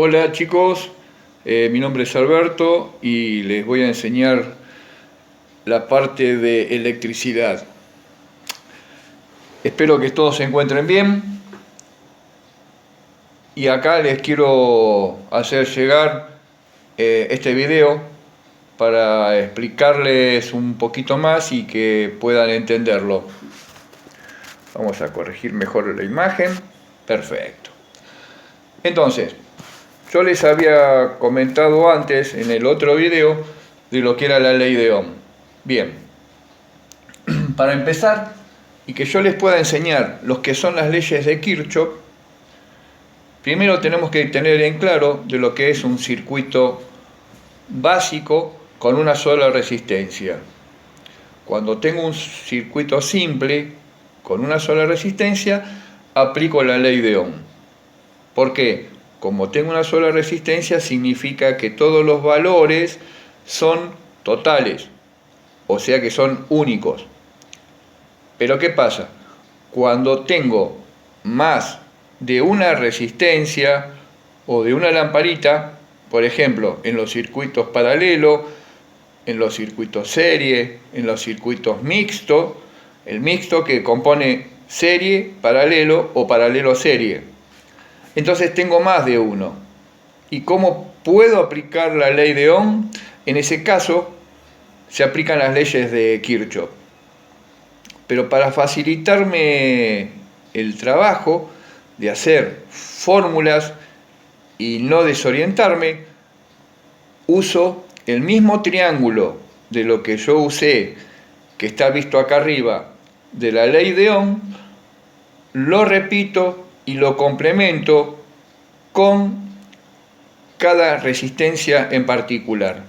Hola chicos, mi nombre es Alberto y les voy a enseñar la parte de electricidad. Espero que todos se encuentren bien y acá les quiero hacer llegar este video para explicarles un poquito más y que puedan entenderlo. Vamos a corregir mejor la imagen. Perfecto. Entonces, yo les había comentado antes en el otro video de lo que era la ley de Ohm. Bien, para empezar y que yo les pueda enseñar lo que son las leyes de Kirchhoff, primero tenemos que tener en claro de lo que es un circuito básico con una sola resistencia. Cuando tengo un circuito simple con una sola resistencia, aplico la ley de Ohm. ¿Por qué? Como tengo una sola resistencia, significa que todos los valores son totales, o sea que son únicos. Pero ¿qué pasa? Cuando tengo más de una resistencia o de una lamparita, por ejemplo, en los circuitos paralelos, en los circuitos serie, en los circuitos mixtos, el mixto que compone serie, paralelo o paralelo serie. Entonces tengo más de uno. ¿Y cómo puedo aplicar la ley de Ohm? En ese caso se aplican las leyes de Kirchhoff. Pero para facilitarme el trabajo de hacer fórmulas y no desorientarme, uso el mismo triángulo de lo que yo usé, que está visto acá arriba, de la ley de Ohm, lo repito y lo complemento con cada resistencia en particular.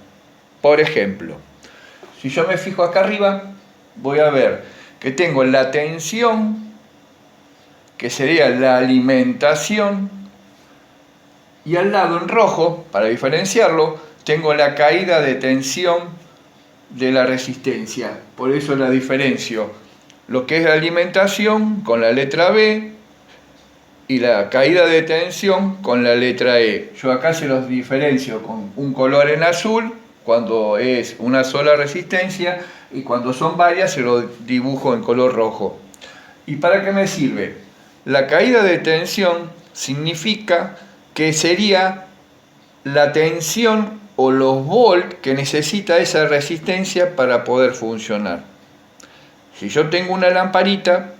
Por ejemplo, si yo me fijo acá arriba, voy a ver que tengo la tensión, que sería la alimentación, y al lado en rojo, para diferenciarlo, tengo la caída de tensión de la resistencia. Por eso la diferencio. Lo que es la alimentación con la letra B y la caída de tensión con la letra E. Yo acá se los diferencio con un color en azul cuando es una sola resistencia y cuando son varias se lo dibujo en color rojo. ¿Y para qué me sirve? La caída de tensión significa que sería la tensión o los volts que necesita esa resistencia para poder funcionar. Si yo tengo una lamparita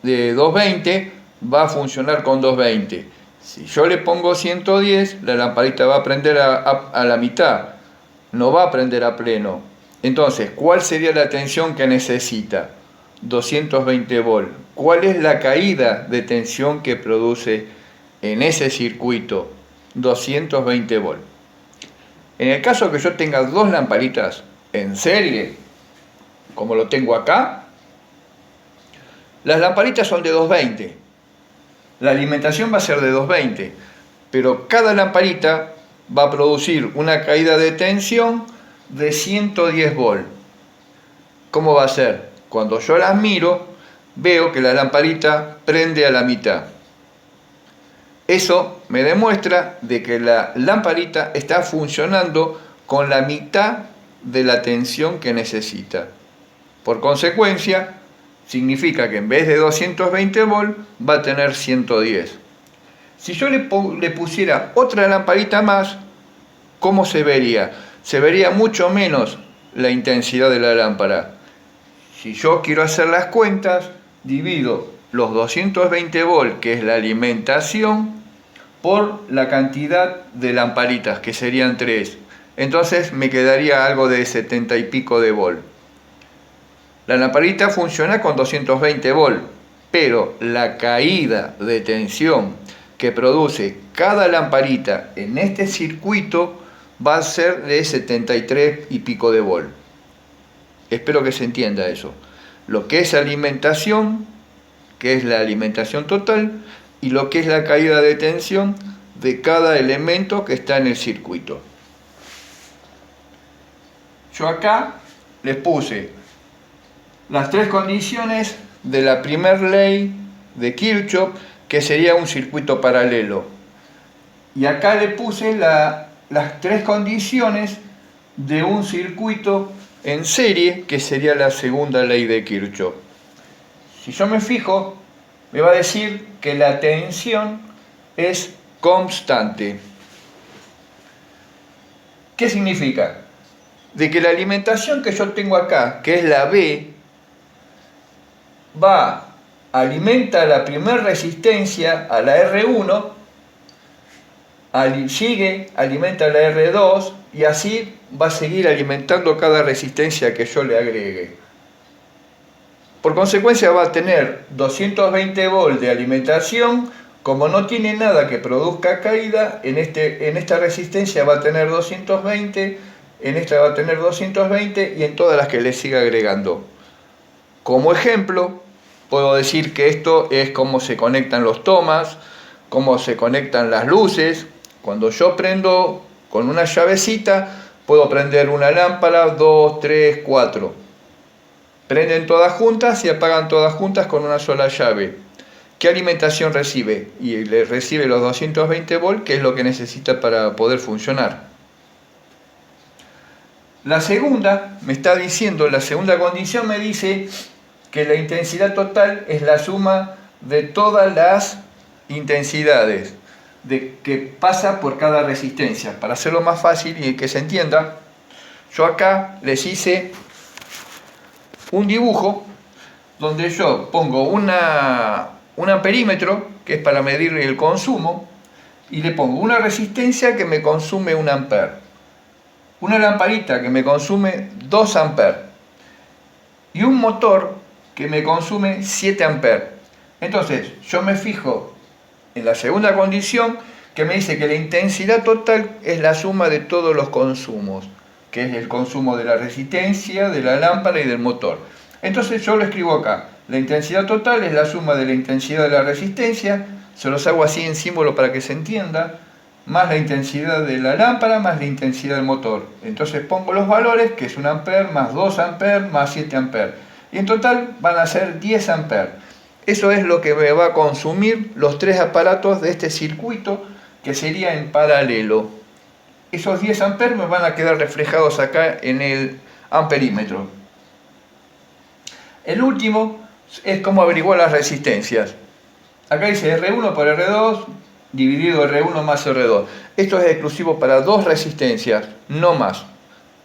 de 220, va a funcionar con 220. Si yo le pongo 110, la lamparita va a prender a la mitad, no va a prender a pleno. Entonces, ¿cuál sería la tensión que necesita? 220 volts. ¿Cuál es la caída de tensión que produce en ese circuito? 220 volts. En el caso que yo tenga dos lamparitas en serie, como lo tengo acá, las lamparitas son de 220. La alimentación va a ser de 220, pero cada lamparita va a producir una caída de tensión de 110 volts. ¿Cómo va a ser? Cuando yo las miro, veo que la lamparita prende a la mitad. Eso me demuestra de que la lamparita está funcionando con la mitad de la tensión que necesita. Por consecuencia, significa que en vez de 220 volts va a tener 110. Si yo le pusiera otra lamparita más, ¿cómo se vería? Se vería mucho menos la intensidad de la lámpara. Si yo quiero hacer las cuentas, divido los 220 volts, que es la alimentación, por la cantidad de lamparitas, que serían 3. Entonces me quedaría algo de 70 y pico de volts. La lamparita funciona con 220 volts, pero la caída de tensión que produce cada lamparita en este circuito va a ser de 73 y pico de volts. Espero que se entienda eso. Lo que es alimentación, que es la alimentación total, y lo que es la caída de tensión de cada elemento que está en el circuito. Yo acá les puse las tres condiciones de la primera ley de Kirchhoff, que sería un circuito paralelo. Y acá le puse las tres condiciones de un circuito en serie, que sería la segunda ley de Kirchhoff. Si yo me fijo, me va a decir que la tensión es constante. ¿Qué significa? De que la alimentación que yo tengo acá, que es la B, alimenta la primera resistencia a la R1, alimenta la R2 y así va a seguir alimentando cada resistencia que yo le agregue. Por consecuencia va a tener 220 volts de alimentación. Como no tiene nada que produzca caída, en esta resistencia va a tener 220, en esta va a tener 220 y en todas las que le siga agregando. Como ejemplo, puedo decir que esto es cómo se conectan los tomas, cómo se conectan las luces. Cuando yo prendo con una llavecita, puedo prender una lámpara, 2, 3, 4. Prenden todas juntas y apagan todas juntas con una sola llave. ¿Qué alimentación recibe? Y le recibe los 220 volts, que es lo que necesita para poder funcionar. La segunda condición me dice que la intensidad total es la suma de todas las intensidades que pasa por cada resistencia. Para hacerlo más fácil y que se entienda, yo acá les hice un dibujo donde yo pongo un amperímetro, que es para medir el consumo, y le pongo una resistencia que me consume 1 amper, una lamparita que me consume 2 amperes y un motor que me consume 7 amperes. Entonces yo me fijo en la segunda condición, que me dice que la intensidad total es la suma de todos los consumos, que es el consumo de la resistencia, de la lámpara y del motor. Entonces yo lo escribo acá: la intensidad total es la suma de la intensidad de la resistencia, se los hago así en símbolo para que se entienda, más la intensidad de la lámpara, más la intensidad del motor. Entonces pongo los valores, que es 1 amper, más 2 amperes, más 7 amperes. Y en total van a ser 10 amperes. Eso es lo que me va a consumir los tres aparatos de este circuito, que sería en paralelo. Esos 10 amperes me van a quedar reflejados acá en el amperímetro. El último es cómo averiguar las resistencias. Acá dice R1 por R2 dividido R1 más R2. Esto es exclusivo para dos resistencias, no más.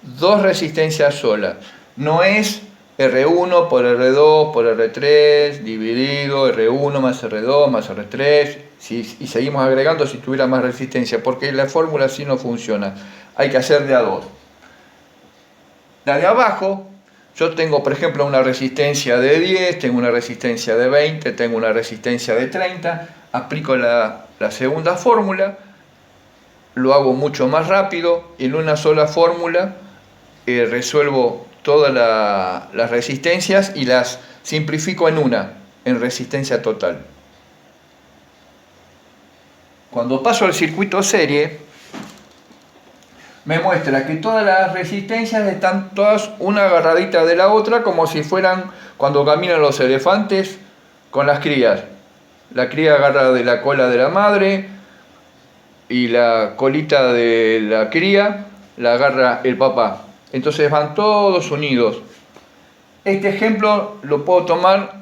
Dos resistencias solas. No es R1 por R2 por R3 dividido R1 más R2 más R3 y seguimos agregando si tuviera más resistencia, porque la fórmula así no funciona. Hay que hacer de a dos. La de abajo, yo tengo por ejemplo una resistencia de 10, tengo una resistencia de 20, tengo una resistencia de 30, aplico la segunda fórmula, lo hago mucho más rápido, en una sola fórmula resuelvo todas las resistencias y las simplifico en resistencia total. Cuando paso al circuito serie, me muestra que todas las resistencias están todas una agarradita de la otra, como si fueran cuando caminan los elefantes con las crías. La cría agarra de la cola de la madre y la colita de la cría la agarra el papá. Entonces van todos unidos. Este ejemplo lo puedo tomar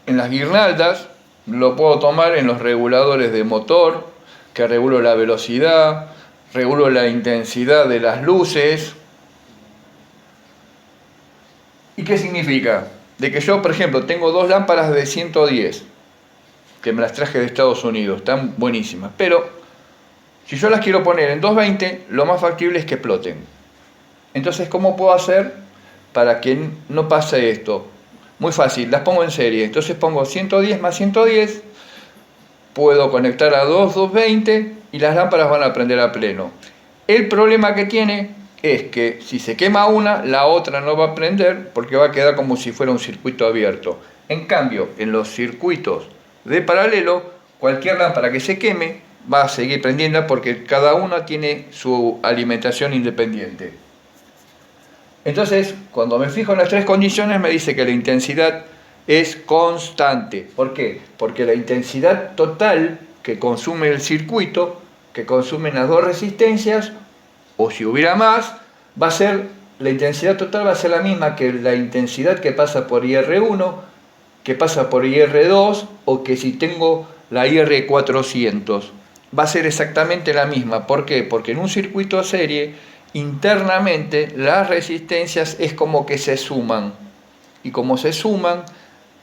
en las guirnaldas, lo puedo tomar en los reguladores de motor, que regulo la velocidad, regulo la intensidad de las luces. ¿Y qué significa? De que yo, por ejemplo, tengo dos lámparas de 110, que me las traje de Estados Unidos, están buenísimas, pero si yo las quiero poner en 220, lo más factible es que exploten. Entonces, ¿cómo puedo hacer para que no pase esto? Muy fácil, las pongo en serie. Entonces pongo 110 más 110, puedo conectar a 220 y las lámparas van a prender a pleno. El problema que tiene es que si se quema una, la otra no va a prender porque va a quedar como si fuera un circuito abierto. En cambio, en los circuitos de paralelo, cualquier lámpara que se queme va a seguir prendiendo porque cada una tiene su alimentación independiente. Entonces, cuando me fijo en las tres condiciones, me dice que la intensidad es constante. ¿Por qué? Porque la intensidad total que consume el circuito que consumen las dos resistencias, o si hubiera más, va a ser, la intensidad total va a ser la misma que la intensidad que pasa por IR1, que pasa por IR2, o que si tengo la IR400. Va a ser exactamente la misma. ¿Por qué? Porque en un circuito serie, internamente, las resistencias es como que se suman. Y como se suman,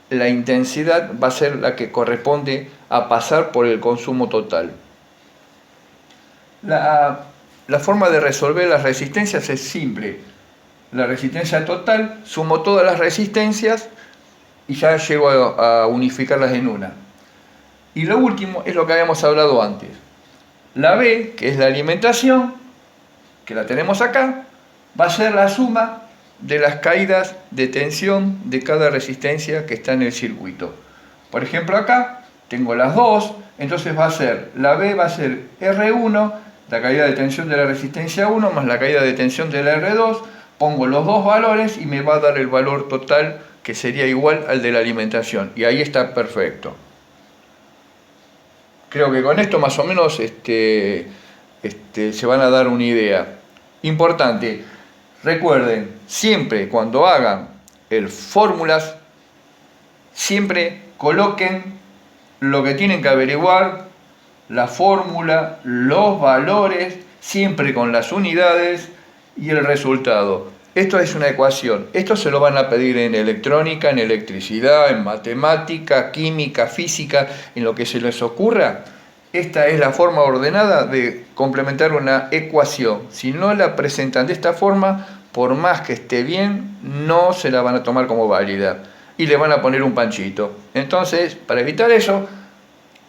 la intensidad va a ser la que corresponde a pasar por el consumo total. La forma de resolver las resistencias es simple. La resistencia total, sumo todas las resistencias y ya llego a unificarlas en una. Y lo último es lo que habíamos hablado antes. La B, que es la alimentación, que la tenemos acá, va a ser la suma de las caídas de tensión de cada resistencia que está en el circuito. Por ejemplo, acá tengo las dos, entonces va a ser, la B va a ser R1, la caída de tensión de la resistencia 1 más la caída de tensión de la R2, pongo los dos valores y me va a dar el valor total que sería igual al de la alimentación. Y ahí está perfecto. Creo que con esto más o menos se van a dar una idea. Importante, recuerden, siempre cuando hagan el fórmulas, siempre coloquen lo que tienen que averiguar, la fórmula, los valores, siempre con las unidades y el resultado. Esto es una ecuación. Esto se lo van a pedir en electrónica, en electricidad, en matemática, química, física, en lo que se les ocurra. Esta es la forma ordenada de complementar una ecuación. Si no la presentan de esta forma, por más que esté bien, no se la van a tomar como válida. Y le van a poner un panchito. Entonces, para evitar eso,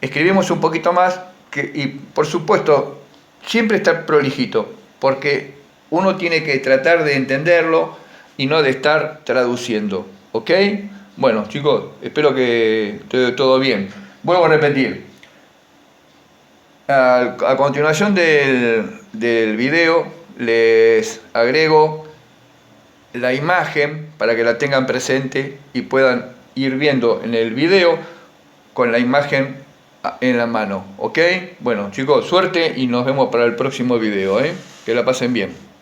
escribimos un poquito más y por supuesto siempre está prolijito, porque uno tiene que tratar de entenderlo y no de estar traduciendo, ¿ok? Bueno chicos, espero que esté todo bien. Vuelvo a repetir, a continuación del video les agrego la imagen para que la tengan presente y puedan ir viendo en el video con la imagen en la mano, ¿ok? Bueno chicos, suerte y nos vemos para el próximo video, que la pasen bien.